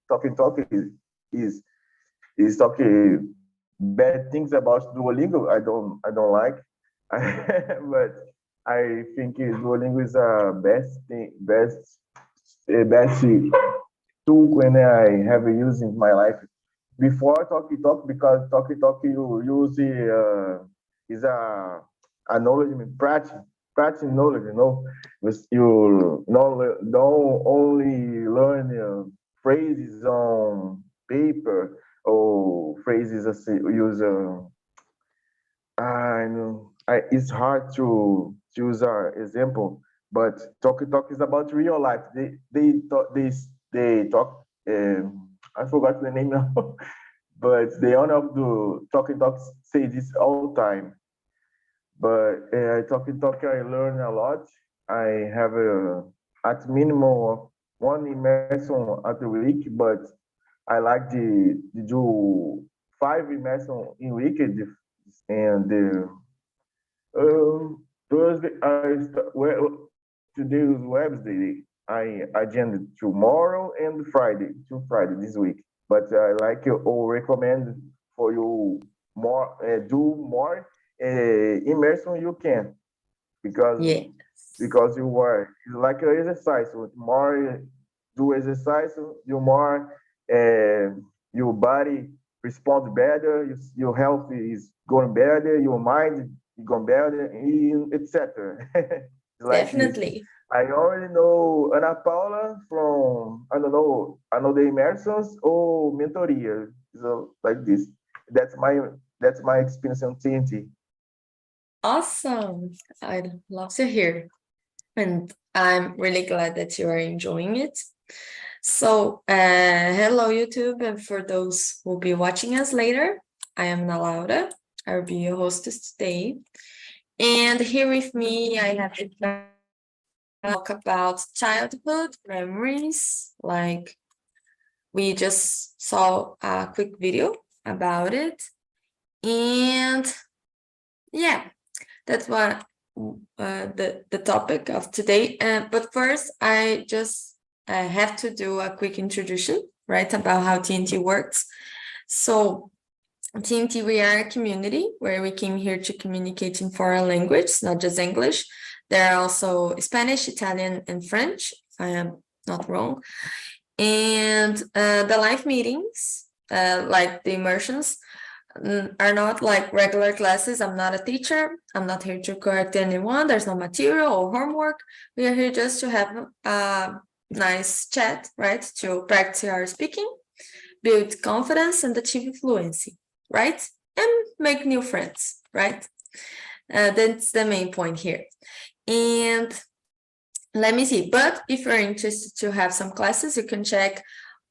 talk is talking bad things about Duolingo. I don't like, but I think Duolingo is a best tool when I have used in my life. Before talk because talk you use is a knowledge, practice knowledge, with you don't only learn phrases on paper or phrases as you use. I know it's hard to choose an example, but talk is about real life. They talk. I forgot the name now, but the owner of the talk say this all time. But talk I learn a lot. I have at minimum of one immersion at the week, but I like the do five immersion in week, and Thursday today is Wednesday. I agenda tomorrow and Friday, to Friday this week. But I like you or recommend for you more do more immersion you can, because Yeah, you are like an exercise. With more do exercise, you more your body responds better. Your health is going better. Your mind is going better, etc. Like this. definitely. I already know Ana Paula from I don't know the immersions or mentoria. So like this. That's my that's my experience on TNT. Awesome. I'd love to hear. And I'm really glad that you are enjoying it. So, hello, YouTube. And for those who will be watching us later, I am Ana Laura. I'll be your hostess today. And here with me, I have to talk about childhood memories. Like, we just saw a quick video about it. And yeah, that's what the topic of today. But first, I just have to do a quick introduction, right, about how TNT works. So TNT, we are a community where we came here to communicate in foreign language, not just English. There are also Spanish, Italian, and French, if I am not wrong. And the live meetings, like the immersions, are not like regular classes. I'm not a teacher. I'm not here to correct anyone. There's no material or homework. We are here just to have a nice chat, right? To practice our speaking, build confidence, and achieve fluency, right? And make new friends, right? That's the main point here. And let me see. But if you're interested to have some classes, you can check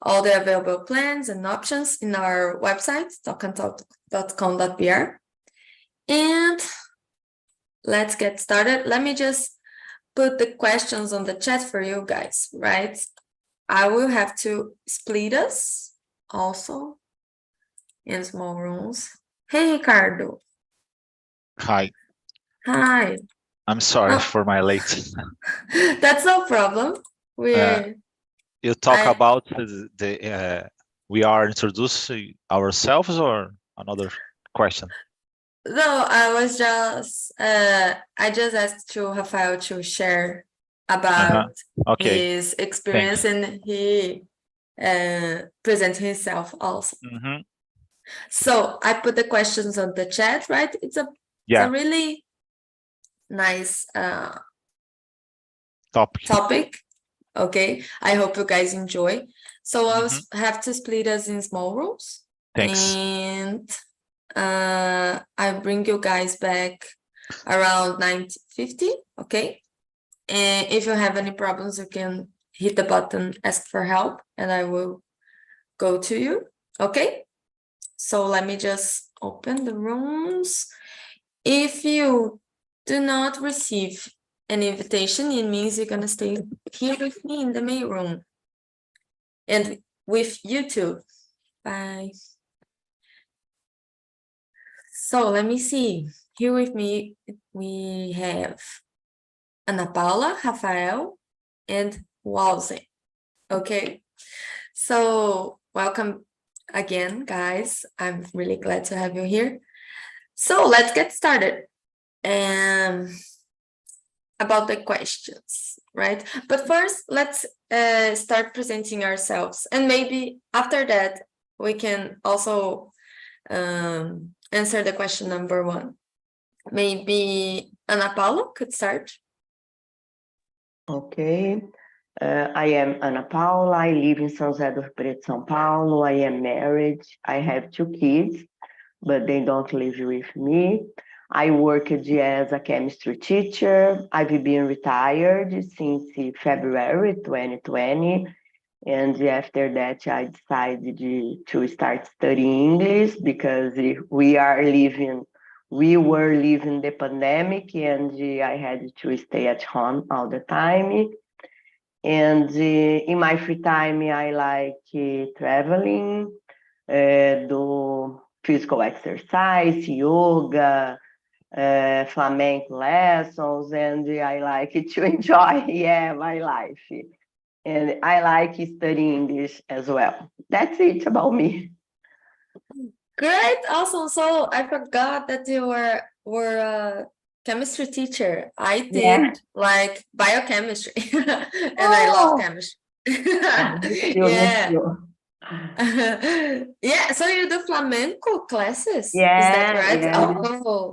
all the available plans and options in our website, talkandtalk.com.br. And let's get started. Let me just put the questions on the chat for you guys, right? I will have to split us also in small rooms. Hey, Ricardo. Hi, Hi. I'm sorry Oh, for my late. that's no problem. Uh, We're you talk I about we are introducing ourselves or another question? no, I just asked to Rafael to share Uh-huh. about Okay, his experience, thanks. and he present himself also. Hmm. So I put the questions on the chat, right? It's a Yeah, really nice topic. topic. Okay, I hope you guys enjoy. So I'll Hmm. have to split us in small rooms, Thanks. and I bring you guys back around 9:50. Okay, and if you have any problems, you can hit the button, ask for help, and I will go to you. Okay, so let me just open the rooms. If you do not receive an invitation, it means you're gonna stay here with me in the main room and with you too. Bye. So let me see. Here with me, we have Ana Paula, Rafael, and Walzen. Okay. So welcome again, guys. I'm really glad to have you here. So let's get started. About the questions, right? But first, let's start presenting ourselves. And maybe after that, we can also answer the question number 1. Maybe Ana Paula could start. Okay. I am Ana Paula. I live in São José do Rio Preto, São Paulo. I am married. I have 2 kids, but they don't live with me. I worked as a chemistry teacher. I've been retired since February 2020. And after that, I decided to start studying English because we were living the pandemic, and I had to stay at home all the time. And in my free time, I like traveling, do physical exercise, yoga, flamenco lessons, and I like to enjoy, my life. And I like studying English as well. That's it about me. Great, awesome. So I forgot that you were a chemistry teacher. I did like biochemistry, and I love chemistry. Yeah. Yeah, so you do flamenco classes? Is that right?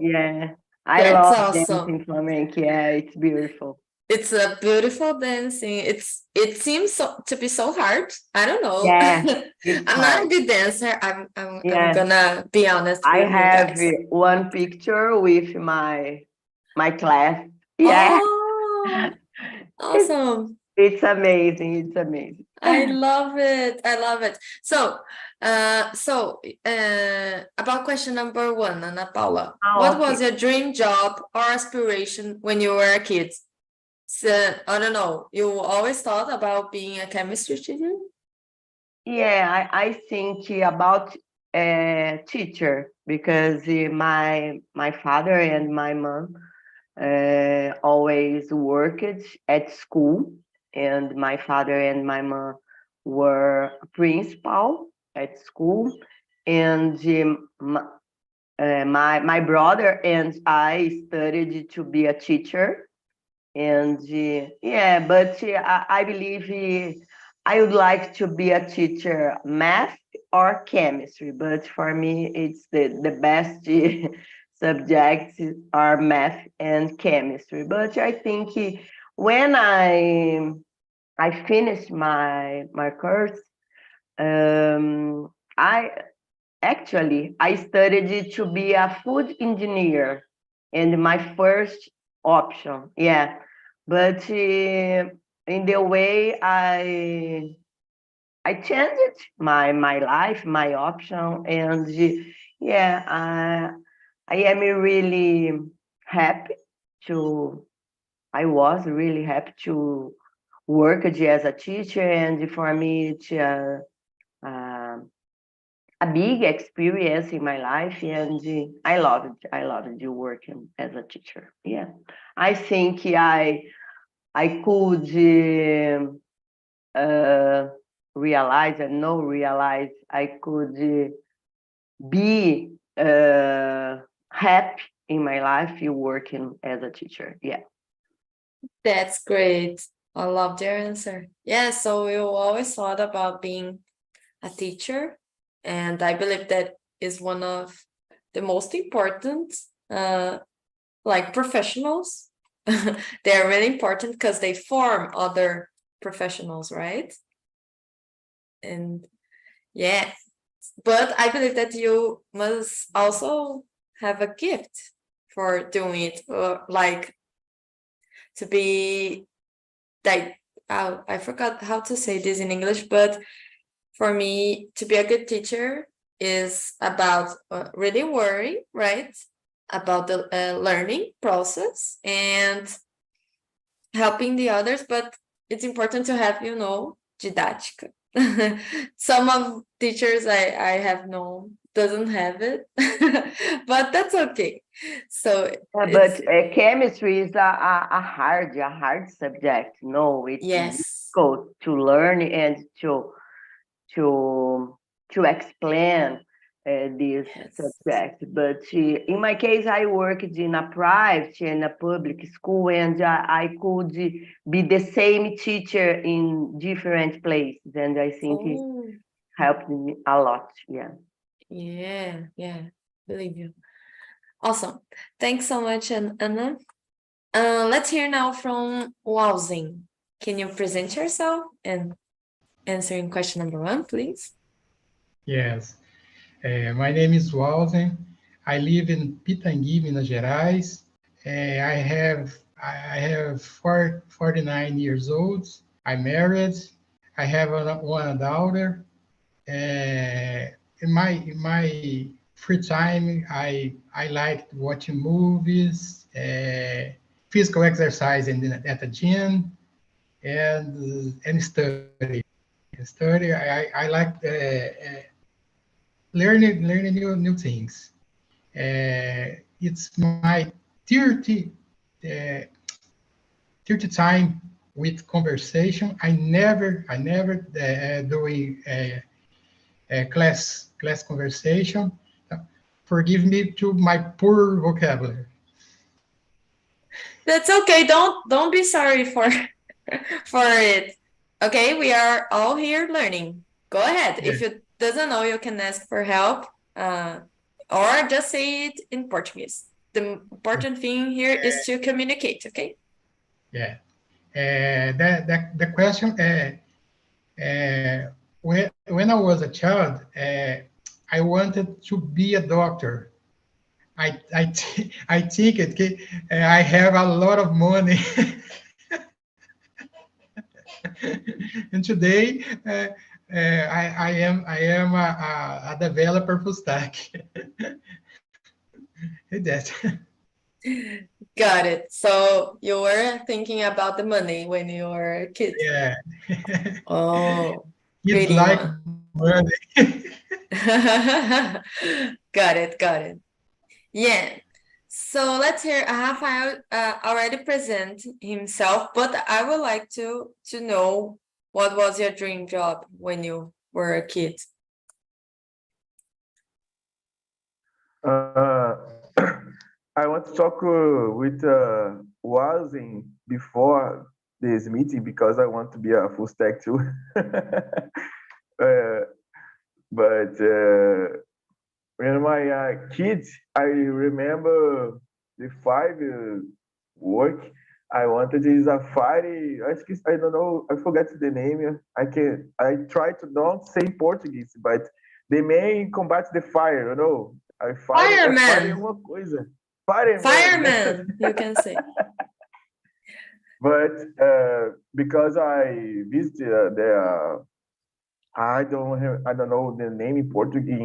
Yeah. I That's love awesome. dancing flamenco. Yeah, it's beautiful. It's a beautiful dancing. It seems to be so hard. I don't know. Yeah, I'm not a good dancer. I'm gonna be honest I with you have guys. one picture with my class. Yeah. Oh, awesome. It's amazing. It's amazing. I love it. I love it. So, about question number 1, Ana Paula. What was your dream job or aspiration when you were a kid? So, I don't know. You always thought about being a chemistry teacher? Yeah, I think about teacher because my father and my mom always worked at school, and my father and my mom were principal at school, and my brother and I studied to be a teacher. And but I believe I would like to be a teacher, math or chemistry, but for me it's the best subjects are math and chemistry. But I think when I finished my course, I studied to be a food engineer, and my first option, but in the way I changed my life, my option, and I am really happy to. I was really happy to work as a teacher, and for me it's a big experience in my life, and I loved working as a teacher. Yeah, I think I could realize I could be happy in my life working as a teacher. Yeah, that's great. I love your answer. Yeah, so you always thought about being a teacher, and I believe that is one of the most important like professionals. They're really important because they form other professionals, right? And yeah, but I believe that you must also have a gift for doing it, or like to be like, I forgot how to say this in English, but for me, to be a good teacher is about really worrying, right? About the learning process and helping the others, but it's important to have, didática. Some of teachers I have known doesn't have it, but that's okay. So but chemistry is a hard subject. No, it's yes, difficult to learn and to to explain this subject. But in my case, I worked in a private and a public school, and I could be the same teacher in different places, and I think it helped me a lot. Yeah, believe you. Awesome. Thanks so much, Anna. Let's hear now from Wowsing. Can you present yourself and answering question number 1, please? Yes. My name is Walden. I live in Pitangui, Minas Gerais. I have 49 years old. I'm married. I have one daughter. In my free time, I like watching movies, physical exercise at the gym, and study. I like learning new things. It's my 30 time with conversation. I never doing class conversation. Forgive me to my poor vocabulary. That's okay. Don't be sorry for it. Okay, we are all here learning. Go ahead. Yeah. If you doesn't know, you can ask for help, or just say it in Portuguese. The important thing here is to communicate. Okay. Yeah. The question. When I was a child, I wanted to be a doctor. I think I have a lot of money. And today, I am a developer full stack. That. Got it. So you were thinking about the money when you were a kid. Yeah. Oh, Kids pretty like one. money. Got it. Yeah. So let's hear. Rafael already present himself, but I would like to know what was your dream job when you were a kid. I want to talk with Wazin before this meeting because I want to be a full stack too. But when my kids, I remember the 5 work I wanted is a fire. I don't know. I forgot the name. I try to not say Portuguese, but the main combat the fire. You know, Fireman. Fire uma coisa. Fireman, you can say. But because I visited I don't know the name in Portuguese.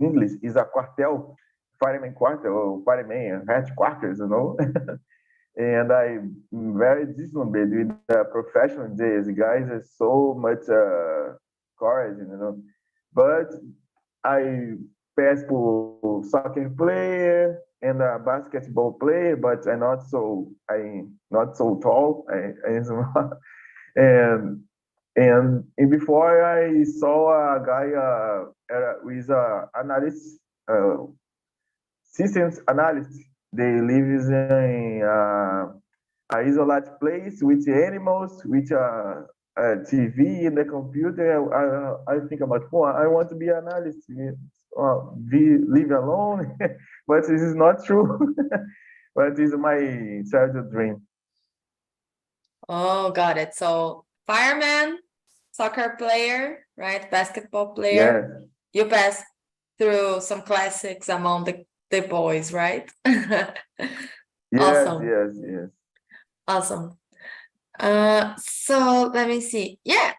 English is a quartel, fireman quartel, or fireman headquarters, you know. And I'm very disillusioned with the profession. These guys are so much courage, you know. But I passed for soccer player and a basketball player, but I'm not so tall. And before I saw a guy with analyst, systems analyst. They live in a isolated place with animals, with a TV and the computer. I think about, I want to be an analyst, live alone, but this is not true. But it's my childhood dream. Oh, got it. So fireman, soccer player, right? Basketball player. Yes. You pass through some classics among the boys, right? Awesome. Yes. Awesome. So let me see. Yeah.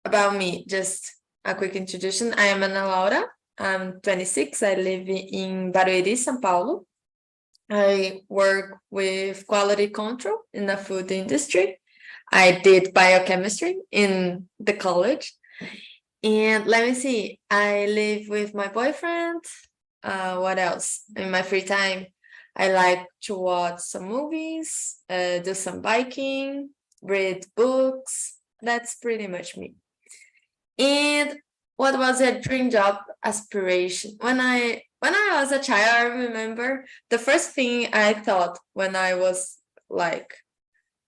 About me, just a quick introduction. I am Ana Laura. I'm 26. I live in Barueri, São Paulo. I work with quality control in the food industry. I did biochemistry in the college. And let me see, I live with my boyfriend. What else? In my free time, I like to watch some movies, do some biking, read books. That's pretty much me. And what was your dream job aspiration? When I was a child, I remember the first thing I thought when I was like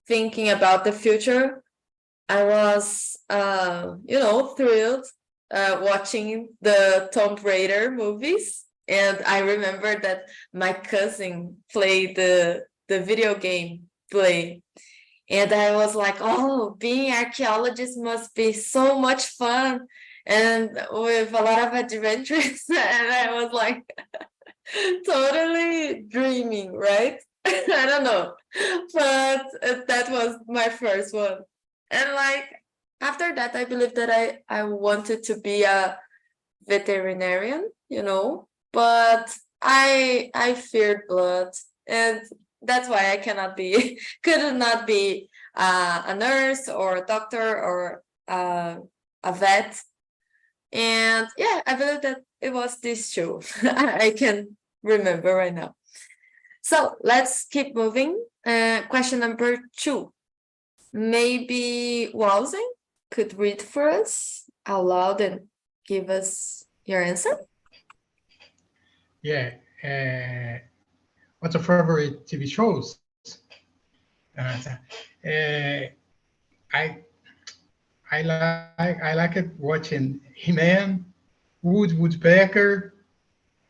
thinking about the future, I was thrilled watching the Tomb Raider movies. And I remember that my cousin played the video game play. And I was like, oh, being archaeologist must be so much fun and with a lot of adventures. And I was like totally dreaming, right? I don't know. But that was my first one. And like after that, I believe that I wanted to be a veterinarian, but I feared blood, and that's why I could not be a nurse or a doctor or a vet. And yeah, I believe that it was these two. I can remember right now. So let's keep moving. Question number 2. Maybe Walden could read for us out loud and give us your answer. Yeah. What's your favorite TV shows? I like it watching He-Man, Woodpecker,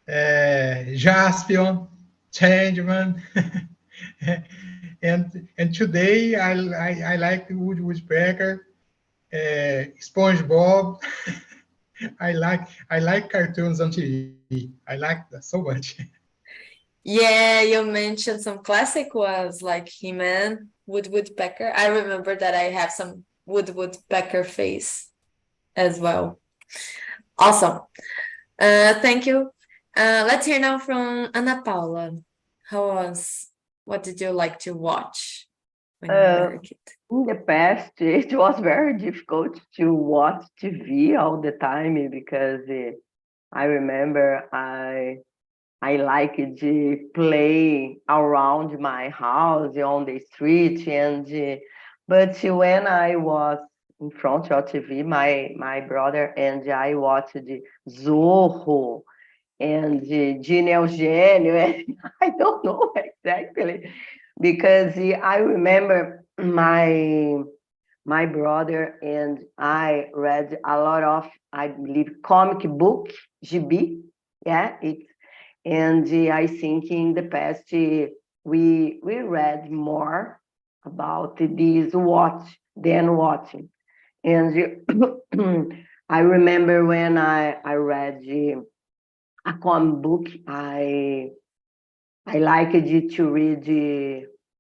Jaspion, Changeman, and today I like Woodpecker, SpongeBob. I like cartoons on TV. I like that so much. Yeah, you mentioned some classic ones like He-Man, Woodpecker. I remember that I have some Woodpecker face as well. Awesome. Thank you. Let's hear now from Ana Paula. What did you like to watch when you were a kid? In the past, it was very difficult to watch TV all the time because I remember I liked to play around my house on the street, but when I was in front of TV, my brother and I watched Zorro and Gene Eugenio, and I don't know exactly because I remember my brother and I read a lot of, I believe, comic book, GB, yeah, and I think in the past we read more about this than watching. And I remember when I read a comic book, I liked to read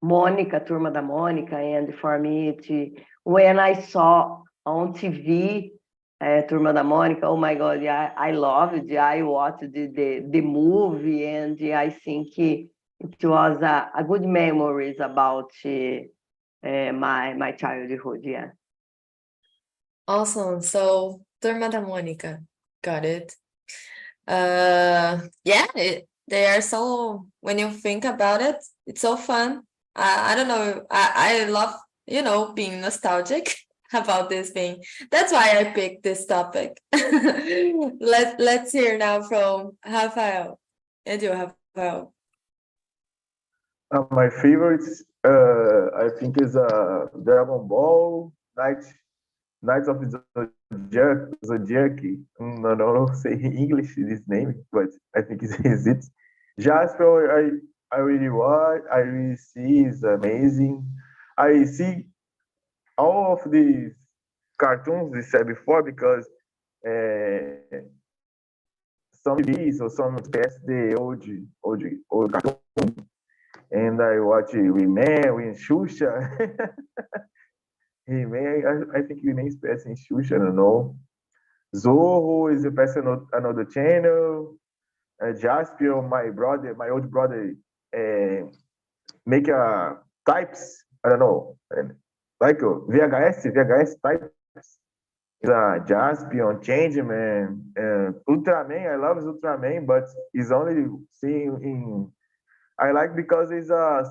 Mônica, Turma da Mônica, and for me, when I saw on TV Turma da Mônica, oh my God, yeah, I loved it. I watched the movie, and I think it was a good memories about my childhood, yeah. Awesome. So, Turma da Mônica. Got it. Yeah, they are so, when you think about it, it's so fun. I don't know. I love, being nostalgic about this thing. That's why I picked this topic. Let's hear now from Rafael. And you, Rafael. My favorites, I think, is Dragon Ball, Knights of the Zodiac. I don't know say in English this name, but I think it is it. Jasper, I really watch. I really see is amazing. I see all of these cartoons we said before because some TVs or some past the old cartoon, and I watch He-Man with Xuxa. He-Man, I think He-Man is best in Xuxa, I don't know. Zorro is the best on another channel. Jaspion, my old brother, make types, I don't know, like VHS types. Jaspion, Changeman, Ultraman. I love Ultraman, but he's only seen in. I like because he's a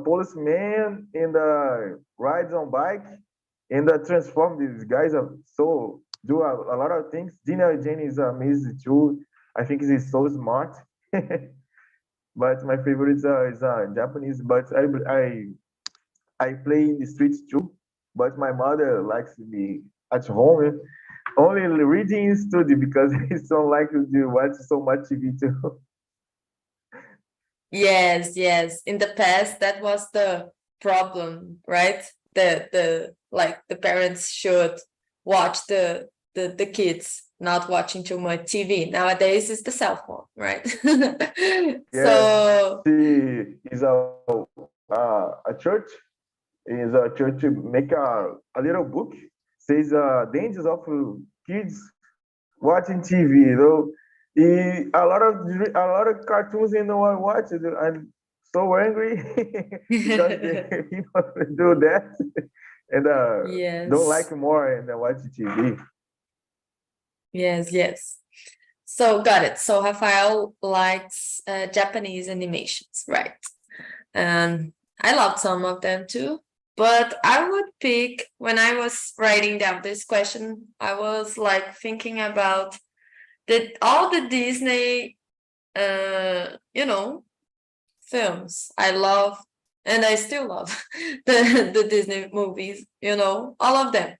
policeman and rides on bike and transform. These guys are so do a lot of things. Dina Jane is amazing too. I think he's so smart. But my favorite is Japanese. But I play in the streets too. But my mother likes me at home. Only reading in studio because it's don't like to watch so much TV too. Yes, yes. In the past, that was the problem, right? The like the parents should watch the kids not watching too much TV. Nowadays, it's the cell phone, right? Yes, So she is a church. Is a church make a little book says dangers of kids watching TV. You know, a lot of cartoons you know I watch it. I'm so angry because they people do that and don't yes, like more and watch TV. yes, yes. So got it. So Rafael likes Japanese animations, right? And I love some of them too. But I would pick, when I was writing down this question, I was like thinking about all the Disney, films. I love, and I still love the Disney movies, all of them.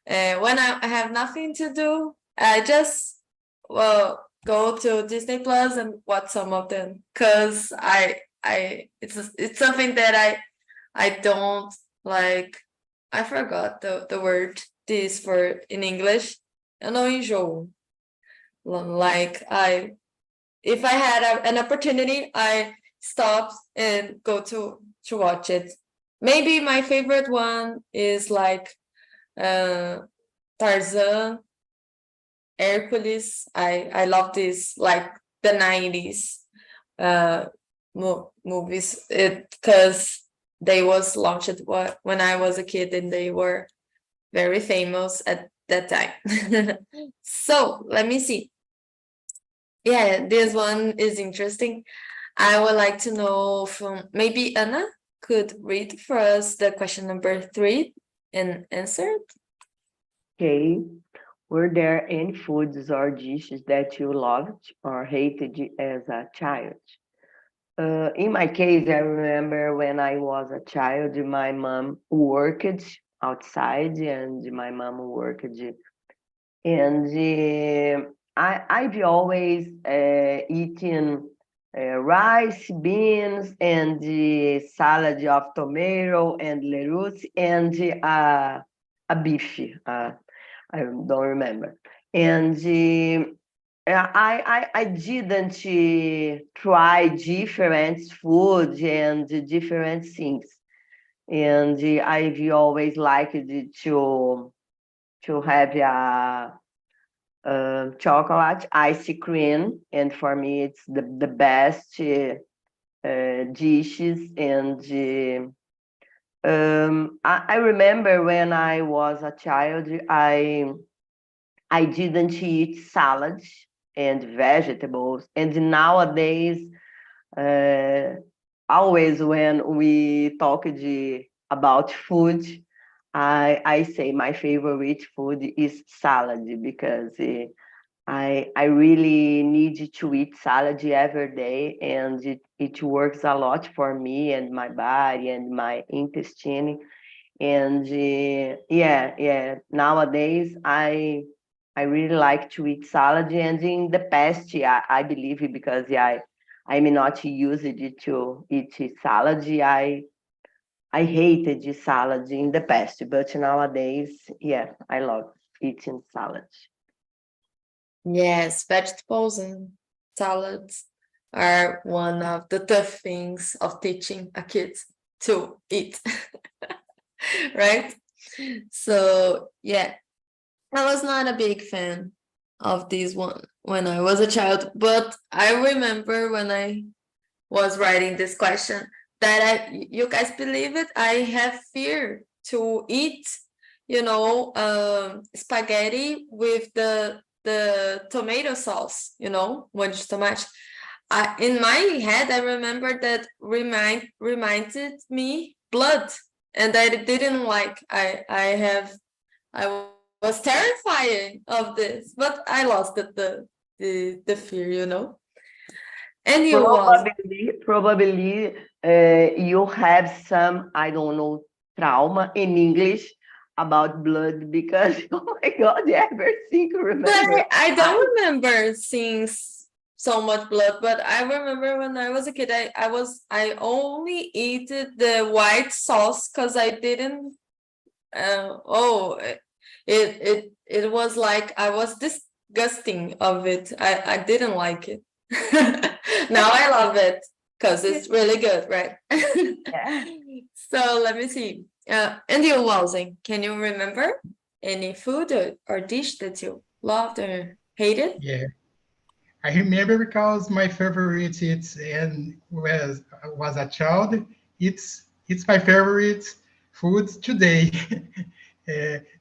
When I have nothing to do, I just go to Disney Plus and watch some of them because it's something that I don't like. I forgot the word this for in English. Eu não enjoo. Like if I had an opportunity, I stop and go to watch it. Maybe my favorite one is like Tarzan, Hercules. I love this, like the 90s movies, because they was launched when I was a kid and they were very famous at that time. So let me see. Yeah, this one is interesting. I would like to know from maybe Anna could read for us the question number 3 and answer it. Okay. Were there any foods or dishes that you loved or hated as a child? In my case, I remember when I was a child, my mom worked outside and my mom worked, and I've always eaten rice, beans, and the salad of tomato and lettuce and a beef. I don't remember. And I didn't try different food and different things. And I've always liked to have a chocolate ice cream. And for me, it's the best dishes. And I remember when I was a child, I didn't eat salads and vegetables. And nowadays, always when we talk about food, I say my favorite food is salad because I really need to eat salad every day, and it works a lot for me and my body and my intestine. And nowadays I really like to eat salad. And in the past, I believe because I'm not used to eat salad. I hated the salad in the past, but nowadays, I love eating salad. Yes, vegetables and salads are one of the tough things of teaching a kid to eat, right? So, yeah, I was not a big fan of this one when I was a child, but I remember when I was writing this question that you guys believe it, I have fear to eat, spaghetti with the tomato sauce, molho de tomate. In my head, I remember that reminded me blood, and I didn't like. I was terrifying of this, but I lost the fear, you know. And you was Probably you have some, I don't know, trauma in English about blood because, oh my God, everything remember. I don't remember seeing so much blood, but I remember when I was a kid, I only ate the white sauce because I didn't. It was like I was disgusting of it. I didn't like it. Now I love it because it's really good, right? Yeah. So let me see. And you, Wowsing, can you remember any food or dish that you loved or hated? Yeah, I remember because my favorite and was a child. It's my favorite food today.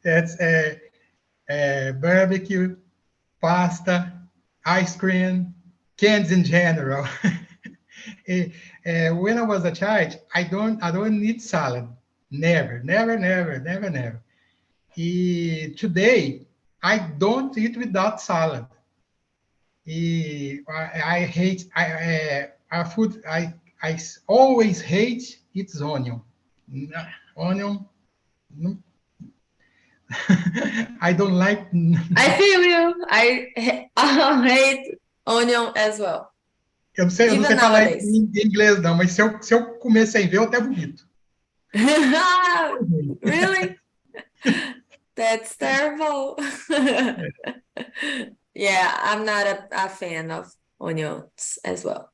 That's barbecue, pasta, ice cream, candies in general. When I was a child, I don't need salad. Never, never, never, never, never. Today, I don't eat without salad. I hate food. I always hate its onion. Onion. I don't like. I feel you. I hate onion as well. Eu não sei Even falar nowadays. em inglês não, mas se eu comer sem ver, eu até vomito. Really? That's terrible. Yeah, I'm not a fan of onions as well.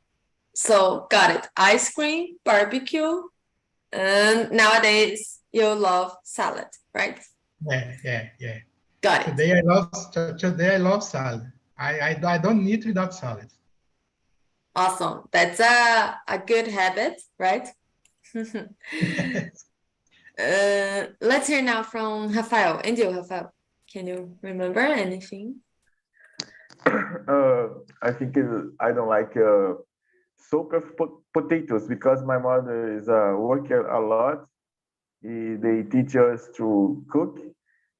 So, got it. Ice cream, barbecue, and nowadays you love salad, right? Yeah. Got it. Today I love salad. I don't need without salad. Awesome. That's a good habit, right? Let's hear now from Rafael. And you, Rafael, can you remember anything? I think I don't like soak of potatoes because my mother is working a lot. They teach us to cook,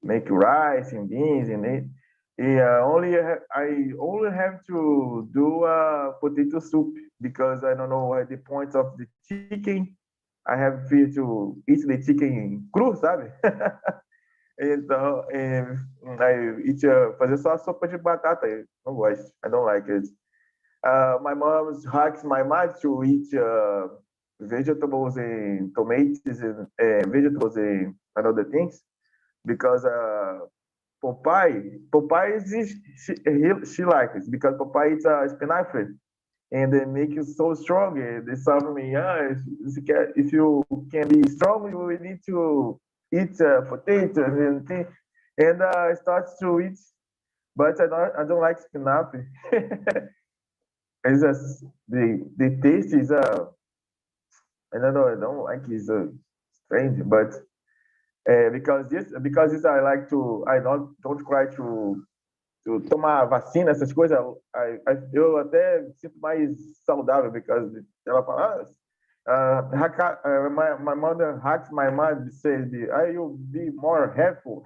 make rice and beans and it. I only have to do potato soup because I don't know what the point of the chicken. I have fear to eat the chicken cru, sabe? Então, fazer só a sopa de batata. Eu não gosto. I don't like it. My mom hacks my mom to eat vegetables and tomatoes and vegetables and other things because Popeye she likes it because Popeye eats spinach and they make you so strong. They tell me, if you can be strong, you will need to eat potatoes and things. And I start to eat, but I don't like spinach. It's just the taste is I don't know, I don't like it's strange, but because I like to I don't try to tomar vacina, essas coisas, eu até sinto mais saudável because ela fala my mother hacks my mom said you'll be more helpful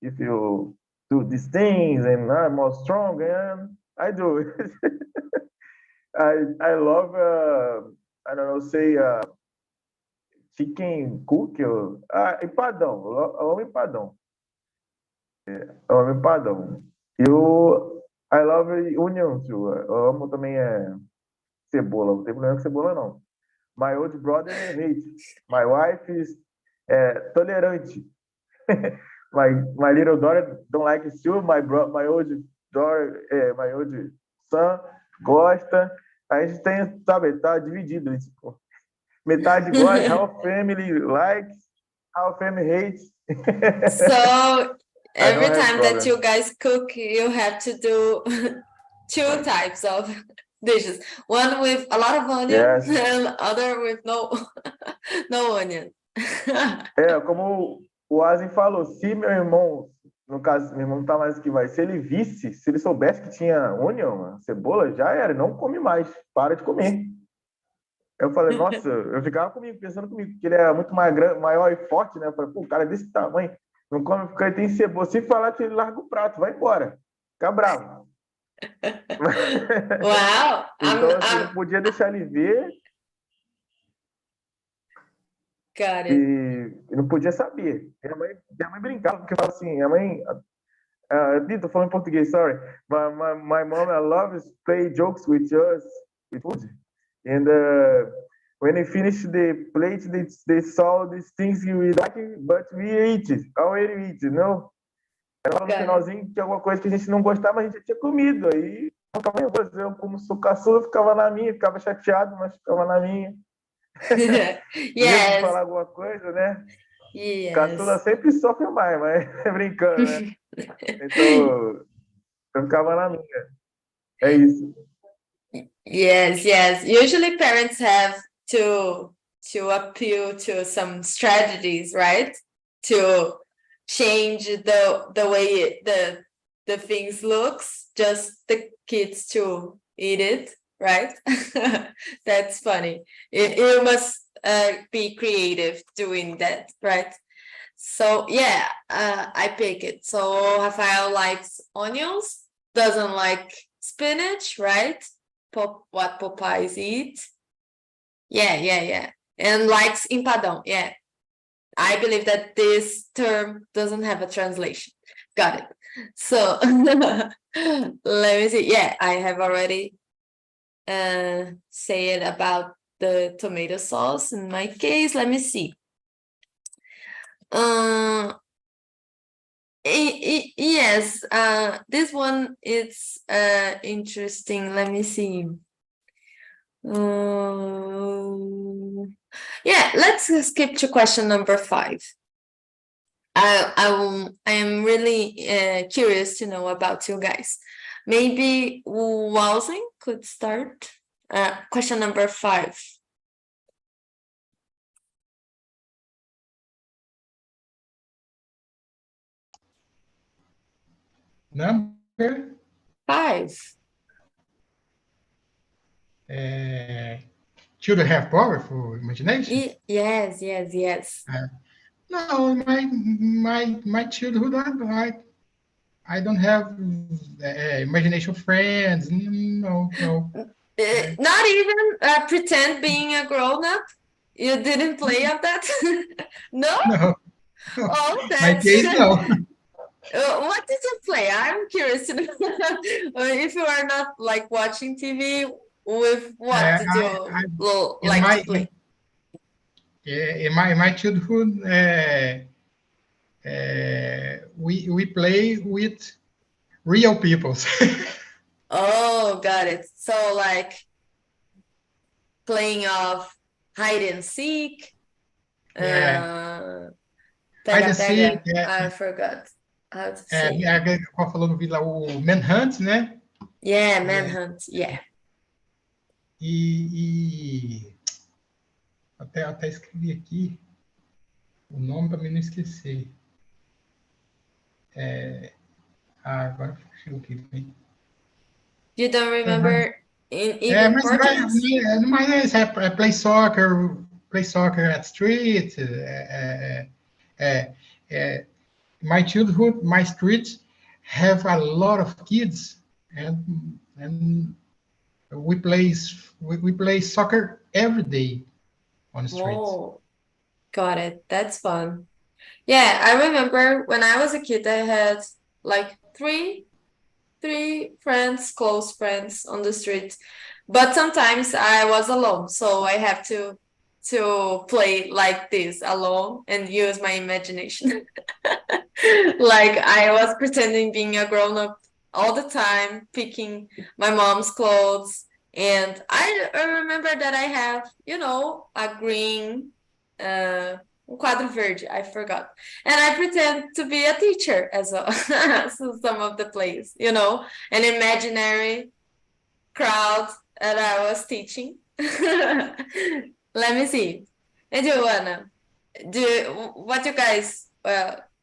if you do these things and I'm more strong and I do it. I love I don't know, say chicken cook, empadão, eu amo empadão. I love onion too. Eu amo também cebola, não tem problema com cebola não. My old brother hates. My wife is tolerante. my little daughter don't like it too. My old daughter, my old son gosta. A gente tem, sabe, tá dividido. Tipo, metade gosta, half family likes, half family hates. So every time that you guys cook, you have to do two types of dishes. One with a lot of onion, yes. and other with no onion. Como o Asin falou, se meu irmão, no caso, meu irmão não tá mais aqui, se ele soubesse que tinha onion, cebola, já era, não come mais, para de comer. Eu falei, nossa, eu ficava pensando comigo, que ele era muito maior e forte, né? Eu falei, pô, o cara é desse tamanho. Não come porque tem cebola. Se falar, ele larga o prato, vai embora. Fica bravo. Wow. Então, assim, não podia deixar ele ver Got it. e não podia saber. Minha mãe brincava, porque falava assim, minha mãe... Tô falando em português, sorry. My mom loves play jokes with us, with food. And when they finish the plate, they saw these things we like, but we eat it. Already eat, no? Ela no finalzinho tinha alguma coisa que a gente não gostava, mas a gente já tinha comido. Aí eu ficava nervoso. Eu, como sou caçula, ficava na minha, ficava chateado, mas ficava na minha. Medo de falar alguma coisa, né? Yes. Caçula sempre sofre mais, mas brincando, né? Então, eu ficava na minha. É isso. Yes, yes. Usually parents have to appeal to some strategies, right? To change the way the things looks, just the kids to eat it, right? That's funny. You must be creative doing that, right? So yeah, I pick it. So Rafael likes onions, doesn't like spinach, right? What Popeyes eat. Yeah. And likes empadão. Yeah. I believe that this term doesn't have a translation. Got it. So let me see. Yeah, I have already said about the tomato sauce in my case. Let me see. Yes, this one is interesting. Let me see. Yeah, let's skip to question number 5. I am really curious to know about you guys. Maybe Wowsing could start. Question number 5. Number 5. Children have powerful imagination. Yes. No, my childhood, I don't have imagination friends. No. Not even pretend being a grown-up? You didn't play of that? No? No. Oh, My that's... case, no. What did you play? I'm curious to know. If you are not like watching TV, with what did you like to play? In my childhood, we play with real people. Oh, got it. So like playing of hide and seek. Hide Pega, and seek. I forgot how to say. Qual falou no vídeo lá, o Manhunt, né? Yeah, Manhunt, yeah. E até escrevi aqui o nome para mim não esquecer. Agora chegou aqui. You don't remember in even Portuguese? Mas play soccer at street. My childhood, my streets have a lot of kids, and we play soccer every day on the streets. Oh, got it. That's fun. Yeah, I remember when I was a kid, I had like three friends, close friends on the street, but sometimes I was alone, so I have to play like this alone and use my imagination. Like I was pretending being a grown-up all the time, picking my mom's clothes, and I remember that I have, a green quadro verde, I forgot. And I pretend to be a teacher as well. So some of the plays, an imaginary crowd that I was teaching. Let me see. And you, Anna, what you guys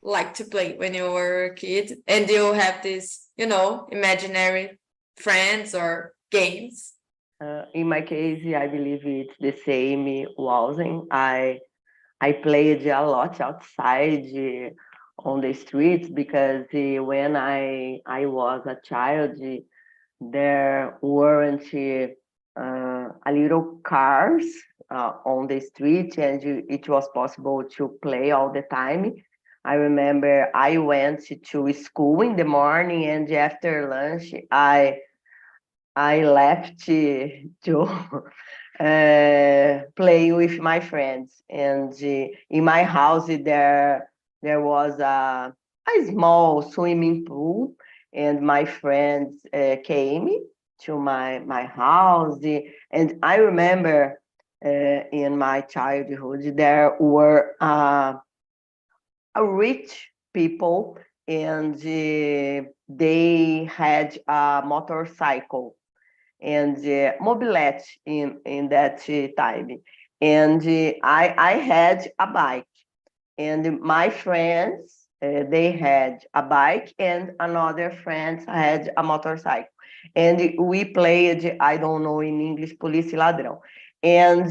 like to play when you were a kid? And do you have this, imaginary friends or games? In my case, I believe it's the same. Wowsing. I played a lot outside on the streets because when I was a child, there weren't a little cars on the street, and it was possible to play all the time. I remember I went to school in the morning, and after lunch, I left to play with my friends. And in my house, there was a small swimming pool, and my friends came to my house. And I remember in my childhood, there were rich people, and they had a motorcycle and mobilette in that time. And I had a bike, and my friends, they had a bike, and another friend had a motorcycle. And we played, I don't know in English, Polícia e Ladrão. And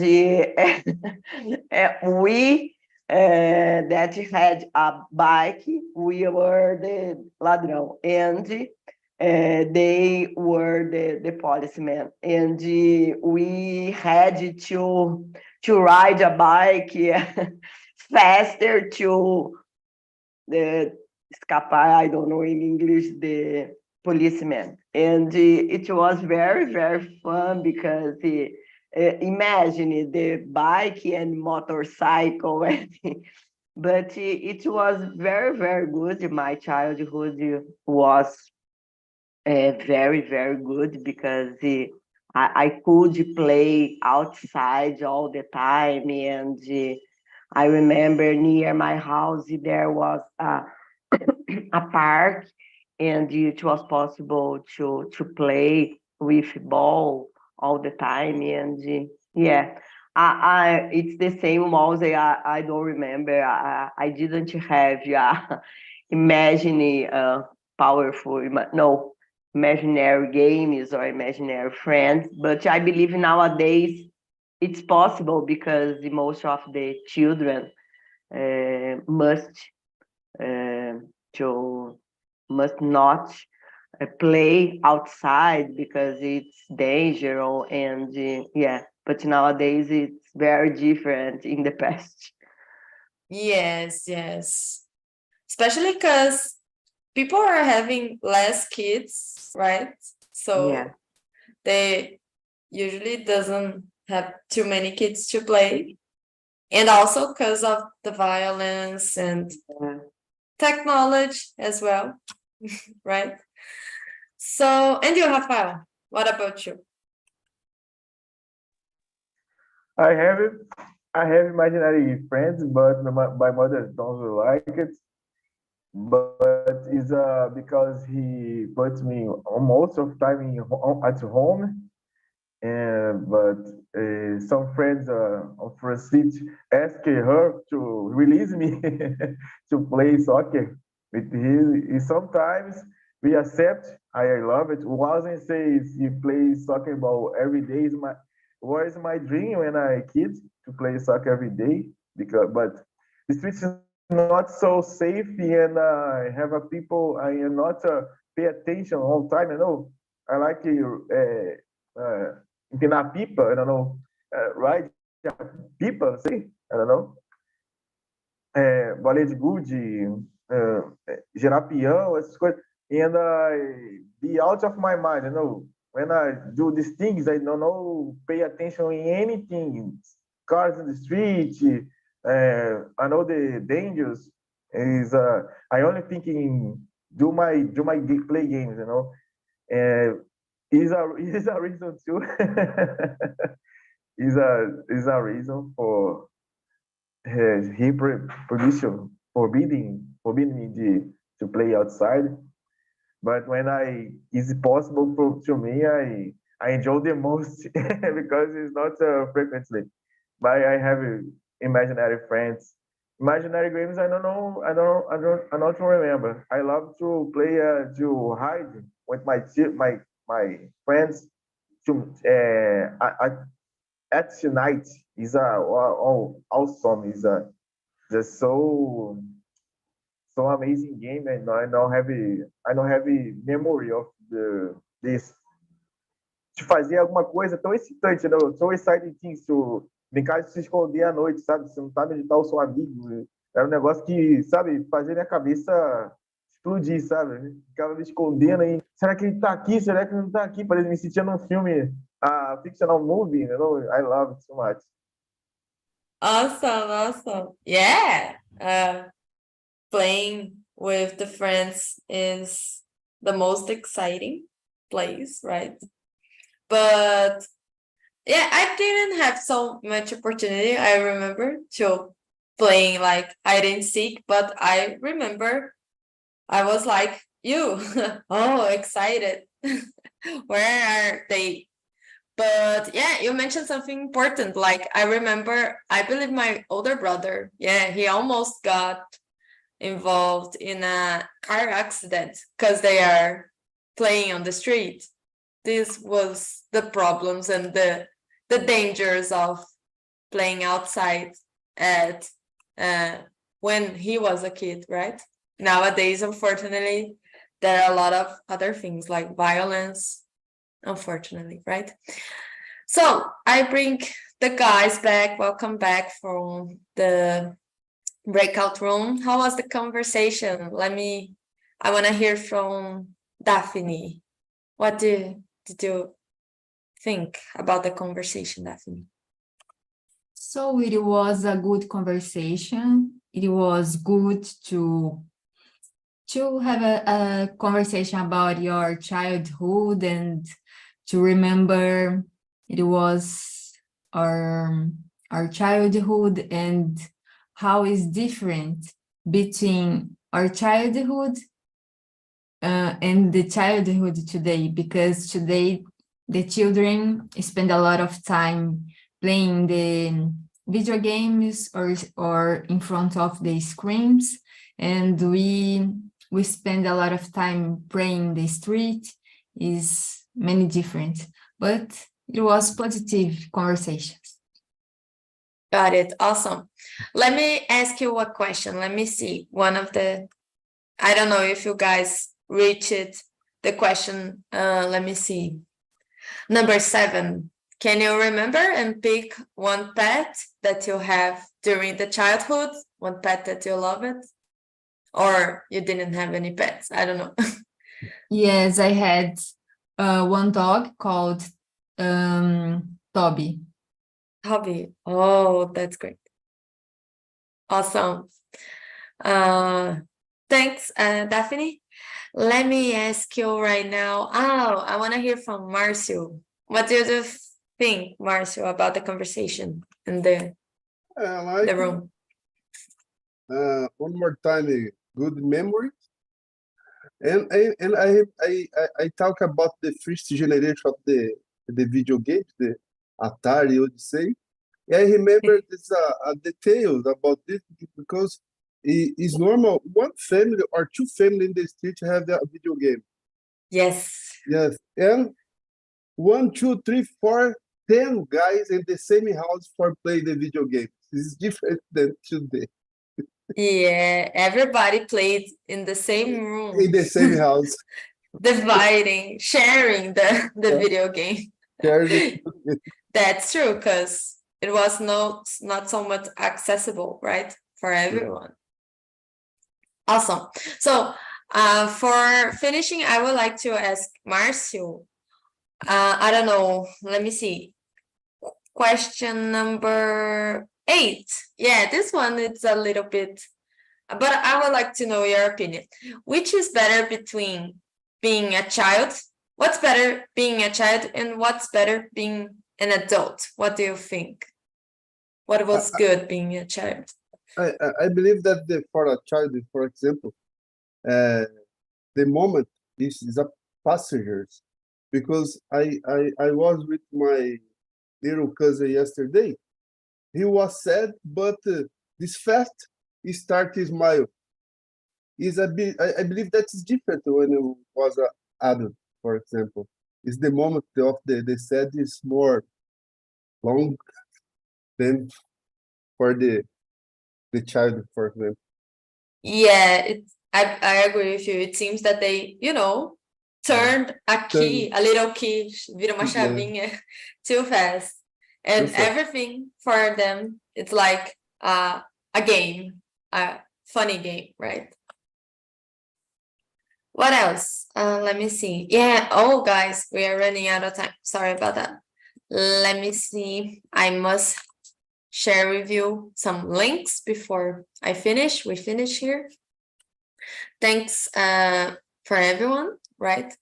we that had a bike, we were the ladrão, and they were the policemen. And we had to ride a bike faster to escapar, I don't know in English, the policeman. And it was very, very fun because imagine the bike and motorcycle. But it was very, very good. My childhood was very, very good because I could play outside all the time. And I remember near my house, there was a park, and it was possible to play with ball all the time. And yeah, it's the same walls. I don't remember. I didn't have imagine powerful, no, imaginary games or imaginary friends. But I believe nowadays it's possible because most of the children must not play outside because it's dangerous. And yeah, but nowadays it's very different in the past. Yes, especially because people are having less kids, right? So Yeah. they usually doesn't have too many kids to play, and also because of the violence and technology as well. Right? So, and you, Rafael, what about you? I have imaginary friends, but my mother don't like it. But it's because he puts me most of the time at home. And but some friends of Francês asked her to release me to play soccer with him. Sometimes we accept. I love it. Wasn't says he plays soccer ball every day. Was my dream when I kid to play soccer every day, but the streets is not so safe, and I have a people I am not pay attention all the time. I like empinar pipa, I don't know, ride pipa, sei, I don't know, bolinha de gude, girar peão, essas coisas, and I be out of my mind, when I do these things, I don't know, pay attention in anything, cars in the street, I know the dangers is, I only thinking do my play games, is a reason too. is a reason for him forbidding me to play outside. But when is it possible to me, I enjoy the most because it's not frequently. But I have imaginary friends, imaginary games. I don't remember. I love to play to hide with my friends to at night is awesome, is just so so amazing game, and I don't have memory of this. De fazer alguma coisa tão excitante, né? So exciting things to brincar de se esconder à noite, sabe? Você não sabe onde está o seu amigo. Era um negócio que, sabe, fazia minha cabeça explodir, sabe? Ficava me escondendo aí. Será que ele tá aqui? Será que ele não tá aqui? Parece me sentia num filme, a fictional movie, you know? I love it so much. Awesome, awesome. Yeah. Playing with the friends is the most exciting place, right? But yeah, I didn't have so much opportunity. I remember to playing like hide and seek, but I remember I was like, you, oh, excited. Where are they? But yeah, you mentioned something important. Like I remember, I believe my older brother, yeah, he almost got involved in a car accident because they are playing on the street. This was the problems and the dangers of playing outside at when he was a kid, right? Nowadays, unfortunately, there are a lot of other things like violence, unfortunately, right? So I bring the guys back. Welcome back from the breakout room. How was the conversation? I want to hear from Daphne. What did you think about the conversation, Daphne? So it was a good conversation. It was good to have a conversation about your childhood and to remember it was our childhood and how is different between our childhood and the childhood today, because today the children spend a lot of time playing the video games or in front of the screens, and we spend a lot of time playing the street. Is many different, but it was positive conversations. Got it. Awesome. Let me ask you a question. Let me see. I don't know if you guys reached the question. Let me see. Number 7. Can you remember and pick one pet that you have during the childhood? One pet that you love it? Or you didn't have any pets? I don't know. Yes, I had one dog called Toby. Hobby. Oh, that's great. Awesome. Thanks, Daphne. Let me ask you right now. Oh, I want to hear from Marcio. What do you think, Marcio, about the conversation in the room? One more time, a good memory. And I talk about the first generation of the video games, the Atari Odyssey. I remember this details about this because it's normal one family or two families in the street have a video game. Yes. Yes, and 1, 2, 3, 4, 10 guys in the same house for playing the video game. This is different than today. Yeah, everybody played in the same room. In the same house. Dividing, sharing the video game. That's true, because it was not so much accessible, right, for everyone. Awesome. So for finishing, I would like to ask Marcio. I don't know. Let me see. Question number 8. Yeah, this one is a little bit, but I would like to know your opinion. Which is better between being a child? What's better being a child and what's better being an adult? What do you think? What was good being a child? I believe that for a child, for example, the moment is a passengers, because I was with my little cousin yesterday. He was sad, but this fast he started to smile. I believe that is different when he was an adult, for example. It's the moment of the sad is more long than for the child, for example. Yeah, I agree with you. It seems that they, turned a key, a little key, vira uma chavinha too fast. And everything for them, it's like a game, a funny game, right? What else? Let me see. Yeah. Oh, guys, we are running out of time. Sorry about that. Let me see. I must share with you some links before I finish. We finish here. Thanks for everyone, right?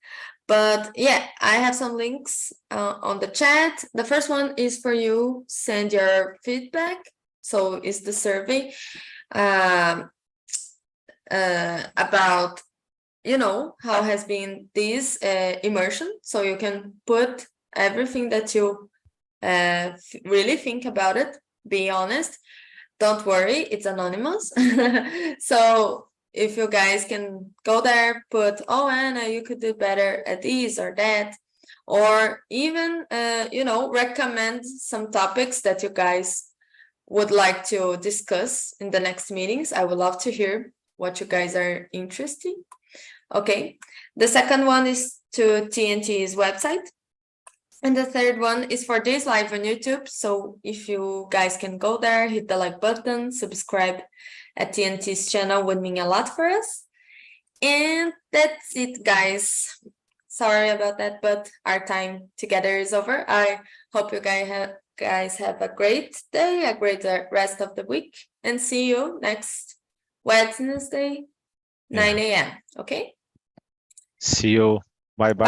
But yeah, I have some links on the chat. The first one is for you. Send your feedback. So it's the survey about, how has been this immersion. So you can put everything that you really think about it. Be honest. Don't worry, it's anonymous. So if you guys can go there, put, oh, Anna, you could do better at this or that, or even, recommend some topics that you guys would like to discuss in the next meetings. I would love to hear what you guys are interested in. Okay. The second one is to TNT's website. And the third one is for this live on YouTube. So if you guys can go there, hit the like button, subscribe at TNT's channel would mean a lot for us. And that's it, guys. Sorry about that, but our time together is over. I hope you guys have a great day, a great rest of the week, and see you next Wednesday, 9 a.m. Okay? See you. Bye-bye.